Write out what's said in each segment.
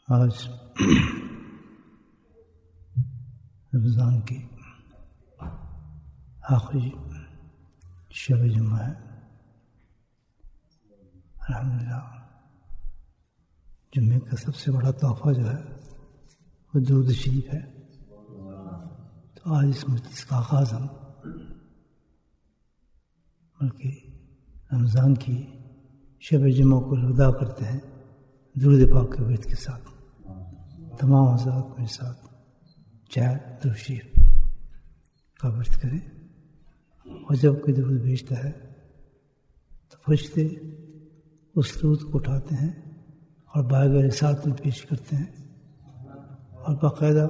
आज रमज़ान की आखिरी शब जुम्मा है। अल्हम्दुलिल्लाह जुम्मे का सबसे बड़ा तोहफ़ा जो है वो दुरूद शरीफ है। तो आज इस मजलिस का आगाज़ हम बल्कि रमज़ान की शब जुम्मा को अदा करते हैं दुरूद पाक के वर्द के साथ। तमाम हज़रात मेरे साथ चाहे दुरूद शरीफ का वर्द करें। और जब कोई दुरूद भेजता है तो फरिश्ते उस दुरूद को उठाते हैं और बारगाह रिसालत में पेश करते हैं और बाकायदा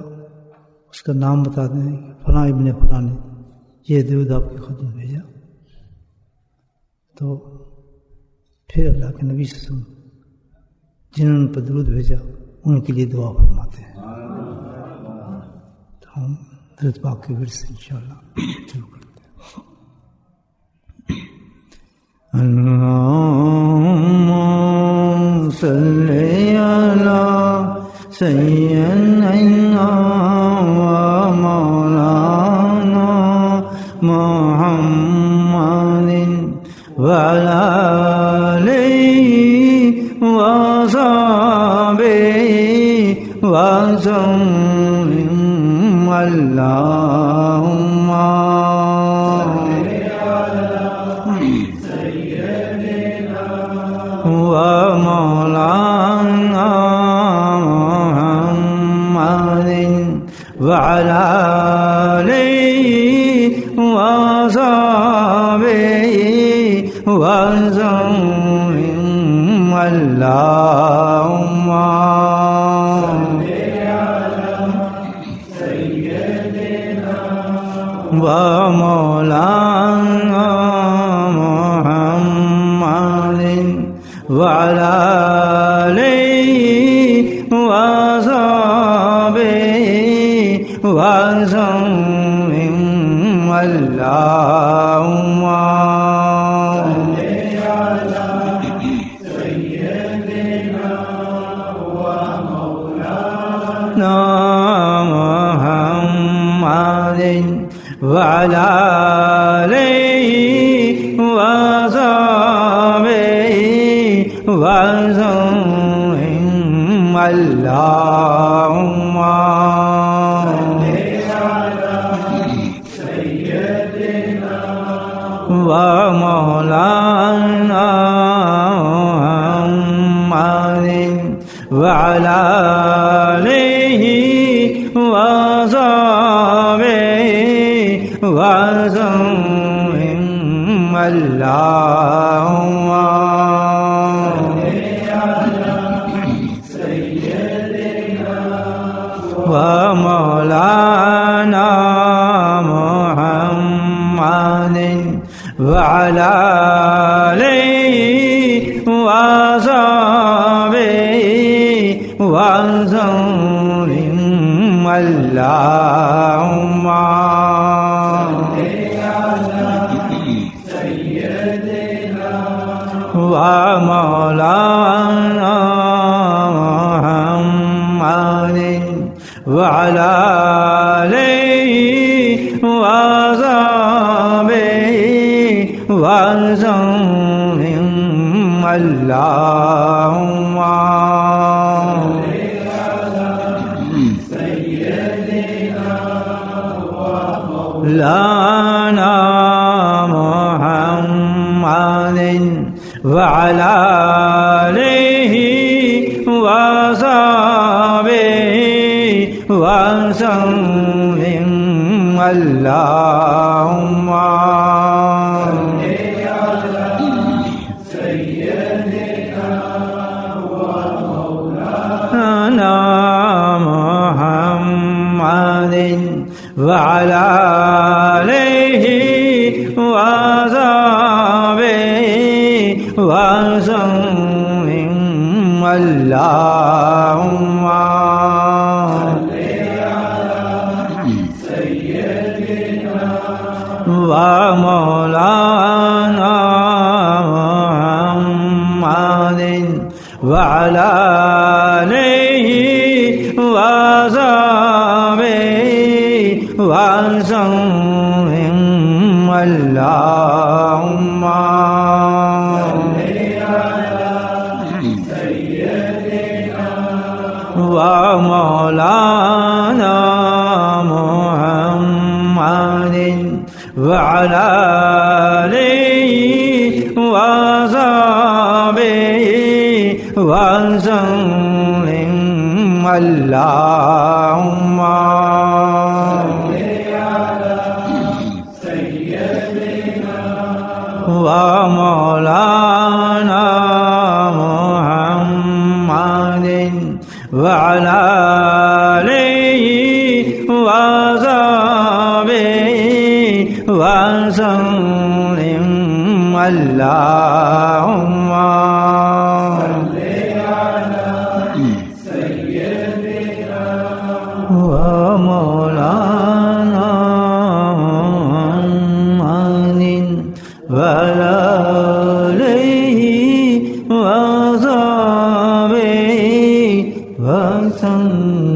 उसका नाम बताते हैं कि फ़लाँ इब्ने फ़लाँ ने यह दुरूद आपकी खिदमत में भेजा। तो फिर अल्लाह के नबी से सुन जिन्होंने पर दुरूद भेजा उनके लिए दुआ फरमाते हैं। तो हम दुरूद पाक के वर्द से इंशाअल्लाह शुरू करते हैं। अल्लाहुम्मा सल्ली अला सय्यिदना व मौलाना मुहम्मदिन व अला अल्लाहुम्मा सय्यिदना व मौलाना मुहम्मदिन व अला आलिहि व सहबिहि व सल्लिम। अल्लाहुम्मा व मौलाना मुहम्मदिन व अला आलिहि व सहबिहि व सल्लिम। अल्लाहुम्मा सय्यिदना व मौलाना मुहम्मदिन व अला आलिहि व सहबिहि व सल्लिम। अल्लाहुम्मा सय्यिदना व मौलाना मुहम्मदिन व अला आलिहि व सहबिहि व सल्लिम। अल्लाहुम्मा सय्यिदना व मौलाना मुहम्मदिन व अला आलिहि व सहबिहि व सल्लिम। अल्लाहुम्मा सय्यिदना व मौलाना मुहम्मदिन व अला आलिहि व सहबिहि व सल्लिम। अल्लाहुम्मा लाना मुहम्मदिन व अला आलिहि व सहबिहि व सल्लिम। अल्लाहुम्मा सय्यिदना व मौलाना मुहम्मदिन व अला आलिहि व सहबिहि व सल्लिम। अल्लाहुम्मा सय्यिदना व मौलाना मुहम्मदिन व अला आलिहि ومولانا محمد وعلى آله وصحبه وسلم اللهم ومولانا محمد وعلى آله وصحبه وسلم اللهم ومولانا محمد وعلى آله وصحبه وسلم